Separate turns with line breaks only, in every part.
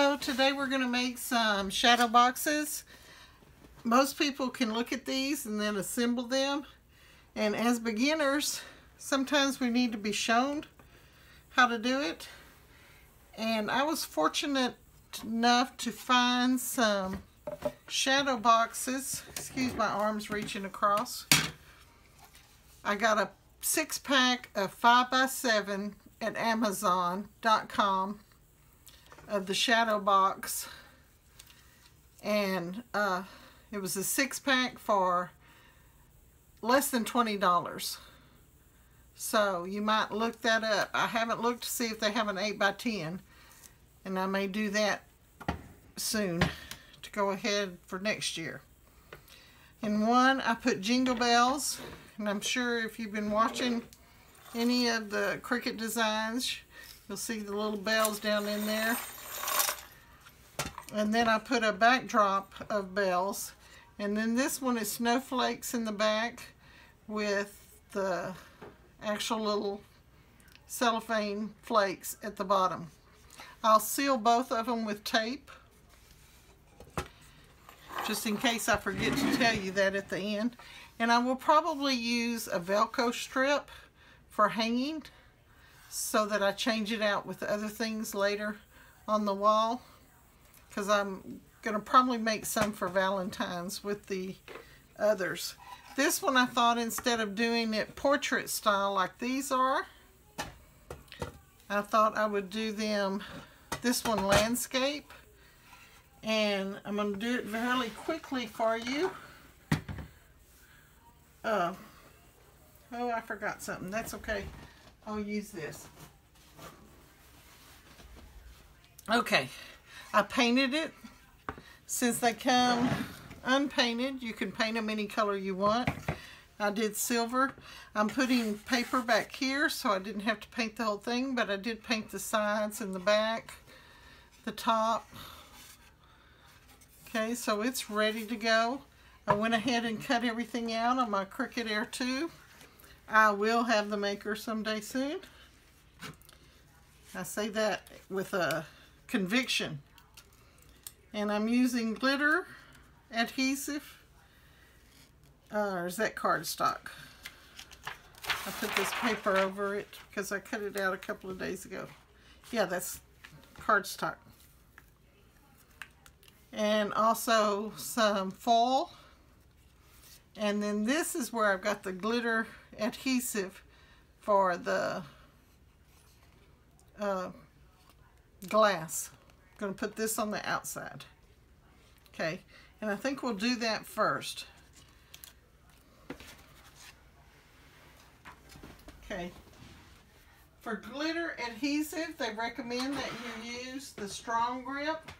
So today we're going to make some shadow boxes. Most people can look at these and then assemble them. And as beginners, sometimes we need to be shown how to do it. And I was fortunate enough to find some shadow boxes. Excuse my arms reaching across. I got a 6-pack of 5x7 at Amazon.com of the shadow box, and it was a 6-pack for less than $20. So you might look that up. I haven't looked to see if they have an 8x10, and I may do that soon to go ahead for next year. In one I put jingle bells, and I'm sure if you've been watching any of the Cricut designs, you'll see the little bells down in there. And then I put a backdrop of bells. And then this one is snowflakes in the back with the actual little cellophane flakes at the bottom. I'll seal both of them with tape, just in case I forget to tell you that at the end. And I will probably use a Velcro strip for hanging so that I change it out with other things later on the wall, because I'm going to probably make some for Valentine's with the others. This one I thought, instead of doing it portrait style like these are, I thought I would do them, this one landscape. And I'm going to do it fairly quickly for you. Oh, I forgot something. That's okay. I'll use this. Okay. I painted it. Since they come unpainted, you can paint them any color you want. I did silver. I'm putting paper back here so I didn't have to paint the whole thing, but I did paint the sides and the back, the top. Okay, so it's ready to go. I went ahead and cut everything out on my Cricut Air 2. I will have the maker someday soon. I say that with a conviction. And I'm using glitter adhesive, or is that cardstock? I put this paper over it because I cut it out a couple of days ago. Yeah, that's cardstock. And also some foil. And then this is where I've got the glitter adhesive for the glass. I'm going to put this on the outside. Okay, and I think we'll do that first. Okay, for glitter adhesive, they recommend that you use the Strong Grip.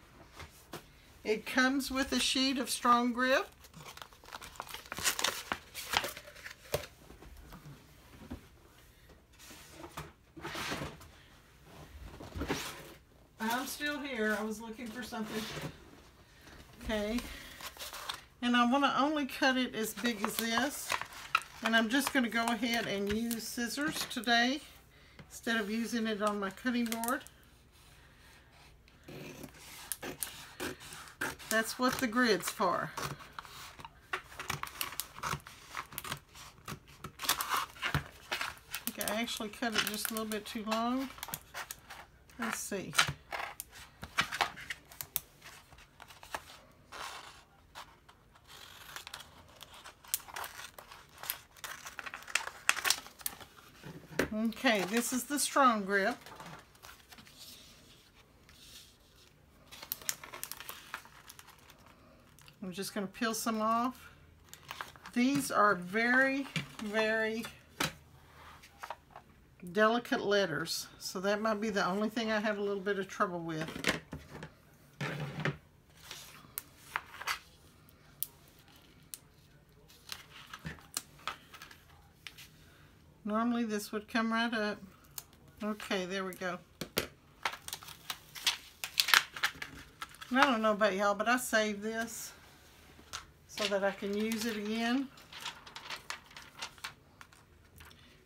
It comes with a sheet of Strong Grip. I'm still here. I was looking for something. Okay. And I want to only cut it as big as this. And I'm just going to go ahead and use scissors today instead of using it on my cutting board. That's what the grid's for. I think I actually cut it just a little bit too long. Let's see. Okay, this is the Strong Grip. I'm just going to peel some off. These are very, very delicate letters, so that might be the only thing I have a little bit of trouble with. Normally this would come right up. Okay, there we go. And I don't know about y'all, but I saved this so that I can use it again.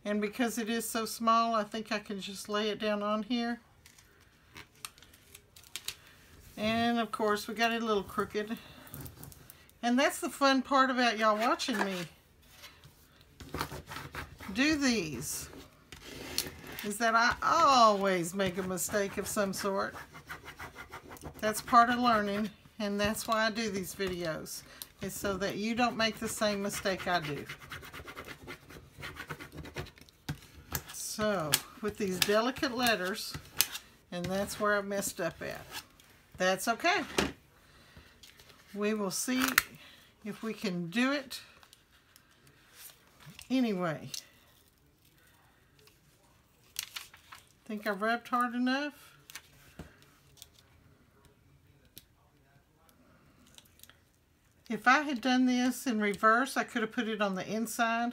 And because it is so small, I think I can just lay it down on here. And of course we got it a little crooked. And that's the fun part about y'all watching me do these, is that I always make a mistake of some sort. That's part of learning, and that's why I do these videos, is so that you don't make the same mistake I do. So, with these delicate letters, and that's where I messed up at. That's okay. We will see if we can do it anyway. Think I rubbed hard enough? If I had done this in reverse, I could have put it on the inside,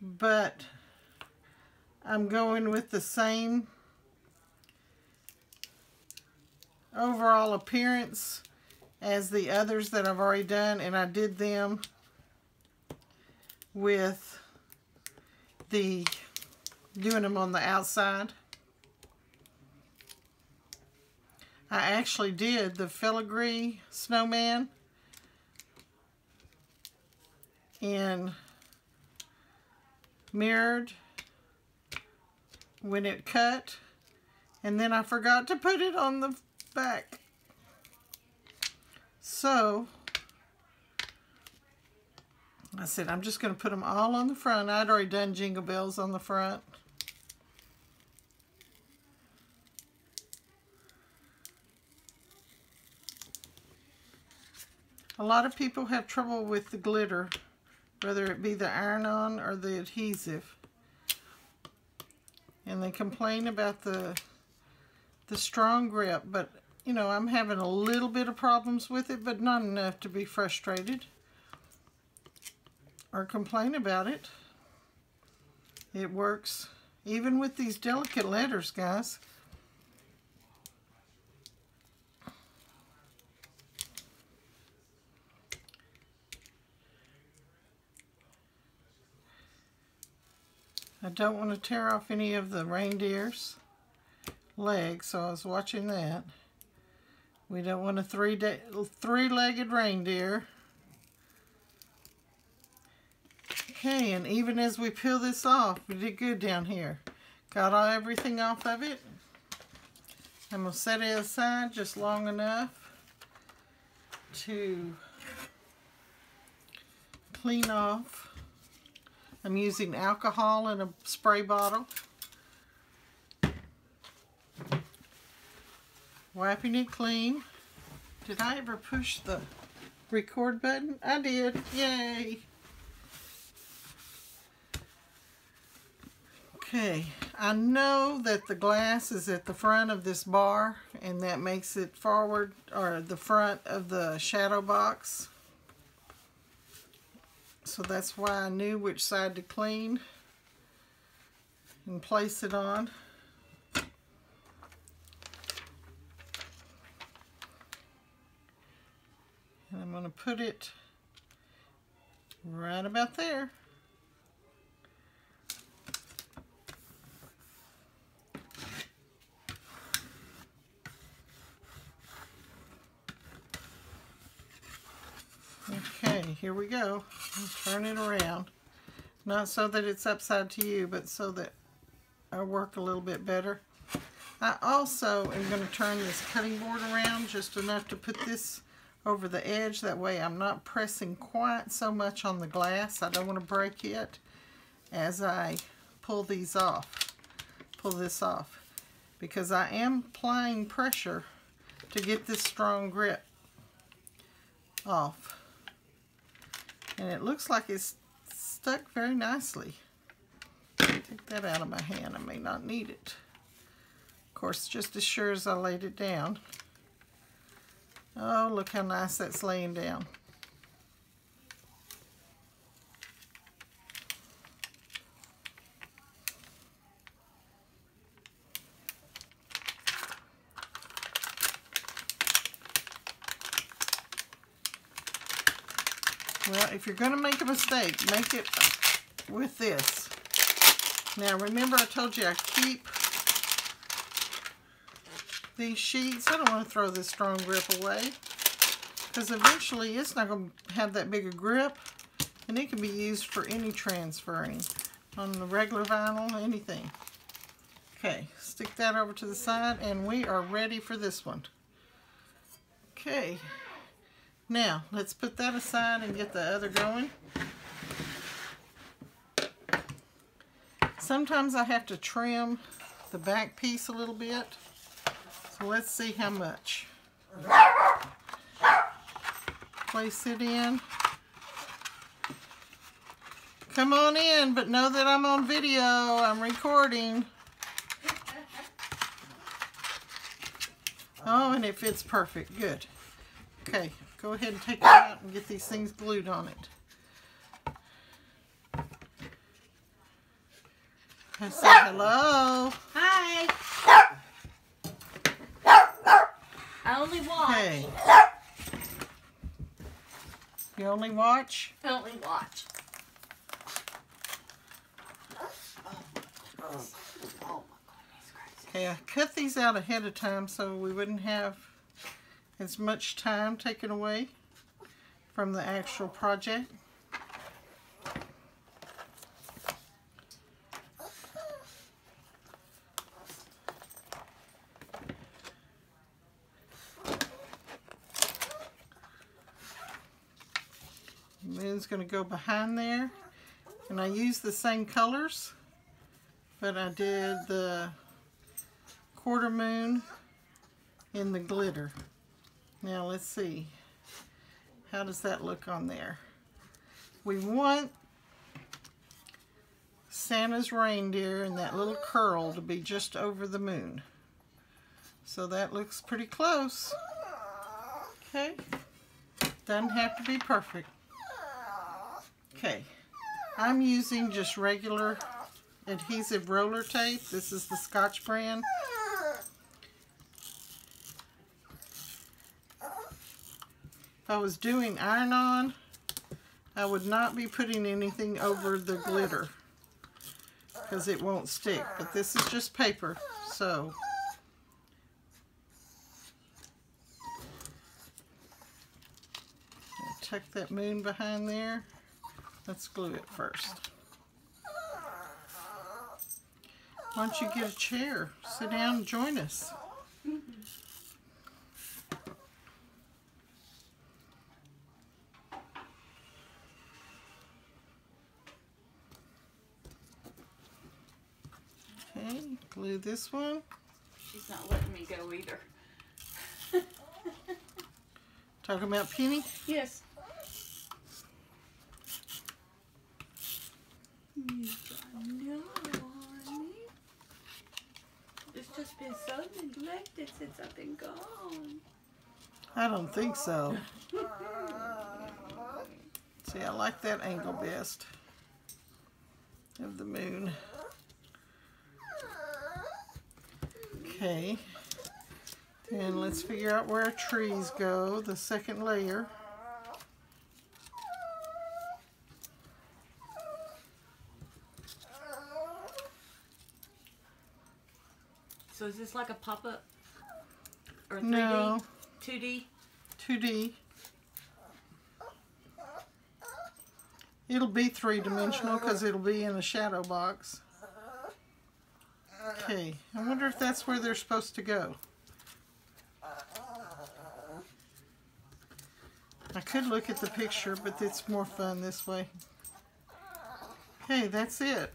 but I'm going with the same overall appearance as the others that I've already done, and I did them with the doing them on the outside. I actually did the filigree snowman in mirrored when it cut, and then I forgot to put it on the back. So I said I'm just going to put them all on the front. I'd already done Jingle Bells on the front. A lot of people have trouble with the glitter, whether it be the iron-on or the adhesive. And they complain about the strong grip, but you know, I'm having a little bit of problems with it, but not enough to be frustrated or complain about it. It works even with these delicate letters, guys. I don't want to tear off any of the reindeer's legs, so I was watching that. We don't want a three-legged reindeer. Okay, and even as we peel this off, we did good down here. Got everything off of it. I'm going to set it aside just long enough to clean off. I'm using alcohol in a spray bottle. Wiping it clean. Did I ever push the record button? I did. Yay! Okay, I know that the glass is at the front of this bar, and that makes it forward, or the front of the shadow box. So that's why I knew which side to clean and place it on. And I'm going to put it right about there. Okay, here we go. Turn it around. Not so that it's upside to you, but so that I work a little bit better. I also am going to turn this cutting board around just enough to put this over the edge. That way I'm not pressing quite so much on the glass. I don't want to break it as I pull these off. Pull this off. Because I am applying pressure to get this strong grip off. And it looks like it's stuck very nicely. Take that out of my hand. I may not need it. Of course, just as sure as I laid it down. Oh, look how nice that's laying down. Well, if you're going to make a mistake, make it with this. Now, remember I told you I keep these sheets. I don't want to throw this strong grip away because eventually it's not going to have that big a grip, and it can be used for any transferring on the regular vinyl, anything. Okay, stick that over to the side, and we are ready for this one. Okay, now let's put that aside and get the other going. Sometimes I have to trim the back piece a little bit, so let's see how much. Place it in. Come on in, but know that I'm on video. I'm recording. Oh, and it fits perfect. Good. Okay, go ahead and take it out and get these things glued on it. Say hello.
Hi. I only watch.
Hey. You only watch?
I only watch.
Okay, I cut these out ahead of time so we wouldn't have as much time taken away from the actual project. The moon's going to go behind there, and I used the same colors, but I did the quarter moon in the glitter. Now let's see, how does that look on there? We want Santa's reindeer and that little curl to be just over the moon, so that looks pretty close. Okay, doesn't have to be perfect. Okay, I'm using just regular adhesive roller tape. This is the Scotch brand. If I was doing iron-on, I would not be putting anything over the glitter because it won't stick, but this is just paper, so I'll tuck that moon behind there. Let's glue it first. Why don't you get a chair? Sit down and join us. Okay, glue this one.
She's not letting me go either.
Talking about Penny?
Yes. You got no on me. It's just been so neglected since I've been gone.
I don't think so. See, I like that angle best of the moon. Okay, then let's figure out where our trees go, the second layer.
So is this like a pop-up? Or 3D?
No.
2D?
2D. It'll be three-dimensional because it'll be in a shadow box. Okay, I wonder if that's where they're supposed to go. I could look at the picture, but it's more fun this way. Okay, that's it.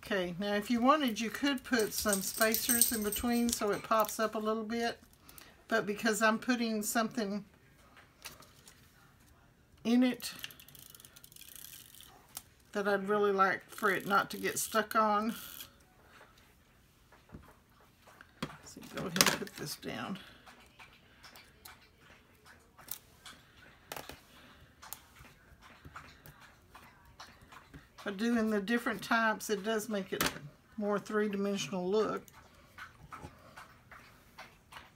Okay, now if you wanted, you could put some spacers in between so it pops up a little bit. But because I'm putting something in it that I'd really like for it not to get stuck on. So go ahead and put this down. By doing the different types, it does make it more three-dimensional look.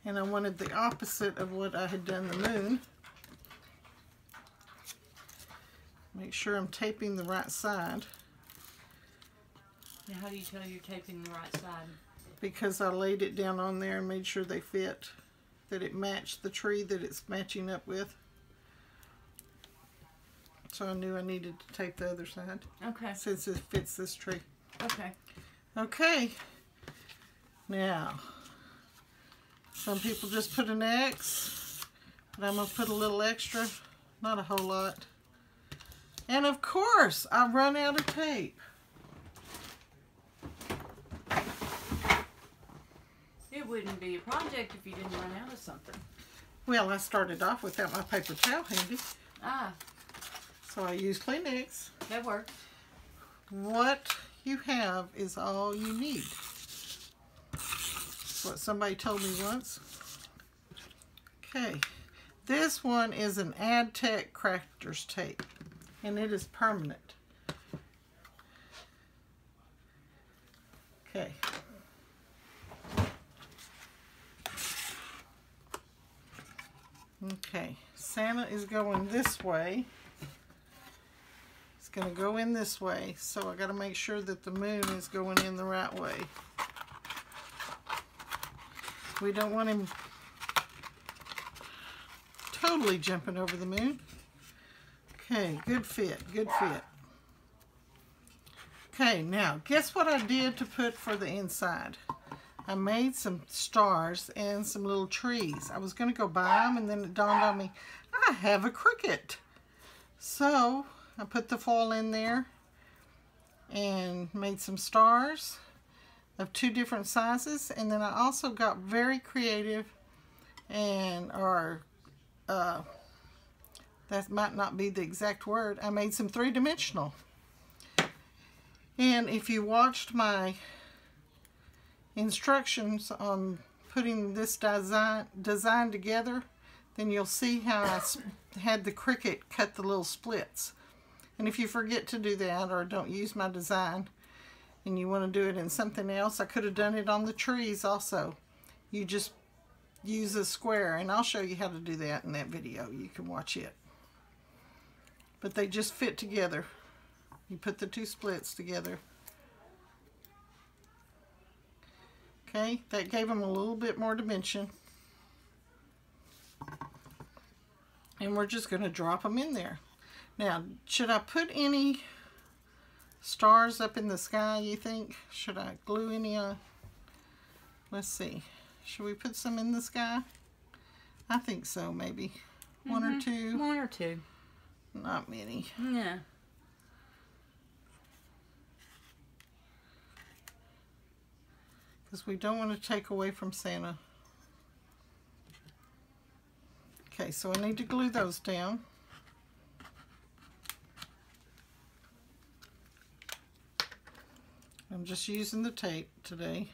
And I wanted the opposite of what I had done the moon. Make sure I'm taping the right side.
Now, how do you tell you're taping the right side?
because I laid it down on there and made sure they fit, that it matched the tree that it's matching up with. So I knew I needed to tape the other side.
Okay.
Since it fits this tree.
Okay.
Okay. Now, some people just put an X, but I'm going to put a little extra, not a whole lot. And of course, I run out of tape.
It wouldn't be a project if you didn't run out of something.
Well, I started off without my paper towel handy.
Ah.
So I used Kleenex.
That works.
What you have is all you need. That's what somebody told me once. Okay. This one is an AdTech crafter's tape. And it is permanent. Okay. Okay. Santa is going this way. It's going to go in this way. So I got to make sure that the moon is going in the right way. We don't want him totally jumping over the moon. Okay, good fit, good fit. Okay, now guess what I did to put for the inside? I made some stars and some little trees. I was going to go buy them, and then it dawned on me, I have a Cricut. So I put the foil in there and made some stars of 2 different sizes. And then I also got very creative and, that might not be the exact word. I made some 3-dimensional. And if you watched my instructions on putting this design together, then you'll see how I had the Cricut cut the little splits. And if you forget to do that or don't use my design and you want to do it in something else, I could have done it on the trees also. You just use a square, and I'll show you how to do that in that video. You can watch it. But they just fit together. You put the 2 splits together. Okay, that gave them a little bit more dimension. And we're just going to drop them in there. Now, should I put any stars up in the sky, you think? Should I glue any on? Let's see. Should we put some in the sky? I think so, maybe. 1 or 2.
1 or 2.
Not many.
Yeah.
Because we don't want to take away from Santa. Okay, so I need to glue those down. I'm just using the tape today.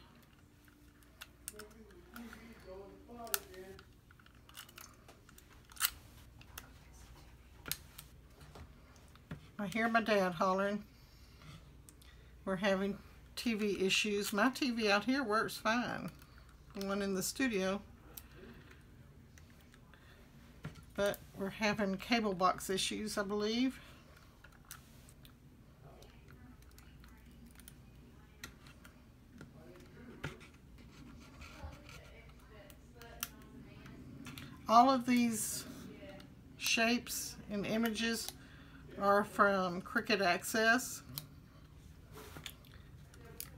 I hear my dad hollering. We're having TV issues. My TV out here works fine. The one in the studio. But we're having cable box issues, I believe. All of these shapes and images are from Cricut Access.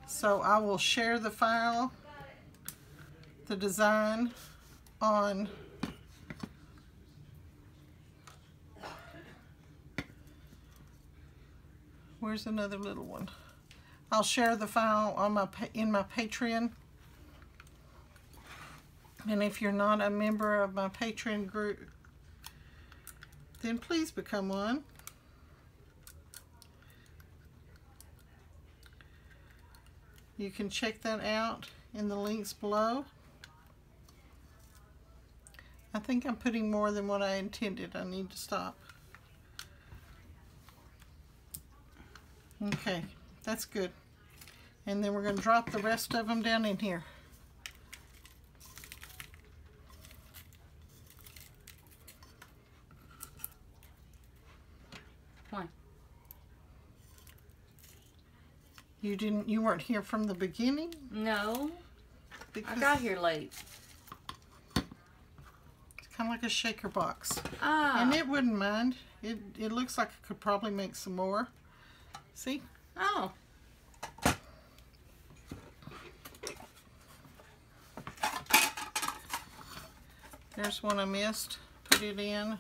So I will share the file, the design on where's another little one? I'll share the file on in my Patreon. And if you're not a member of my Patreon group, then please become one. You can check that out in the links below. I think I'm putting more than what I intended. I need to stop. Okay, that's good. And then we're going to drop the rest of them down in here.
Why?
You weren't here from the beginning?
No.
because
I got here late.
it's kind of like a shaker box.
Ah.
And it wouldn't mind. It looks like I could probably make some more. See?
Oh.
There's one I missed. Put it in.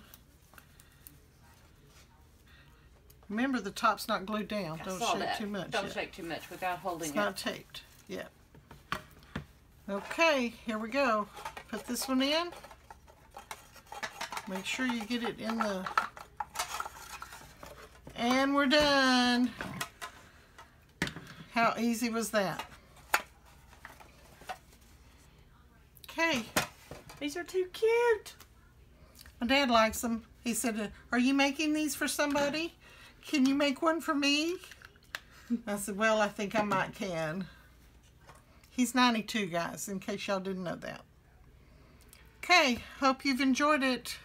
Remember, the top's not glued down.
I
Don't
saw
shake
that.
too much.
Don't
yet.
shake too much without holding
It's
it.
not taped yet. Okay, here we go. Put this one in. Make sure you get it in the... And we're done. How easy was that? Okay.
These are too cute.
My dad likes them. He said, are you making these for somebody? Can you make one for me? I said, well, I think I might can. He's 92, guys, in case y'all didn't know that. Okay, hope you've enjoyed it.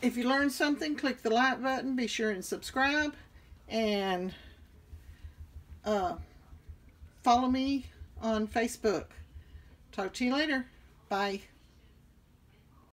If you learned something, click the like button. Be sure and subscribe. And follow me on Facebook. Talk to you later. Bye.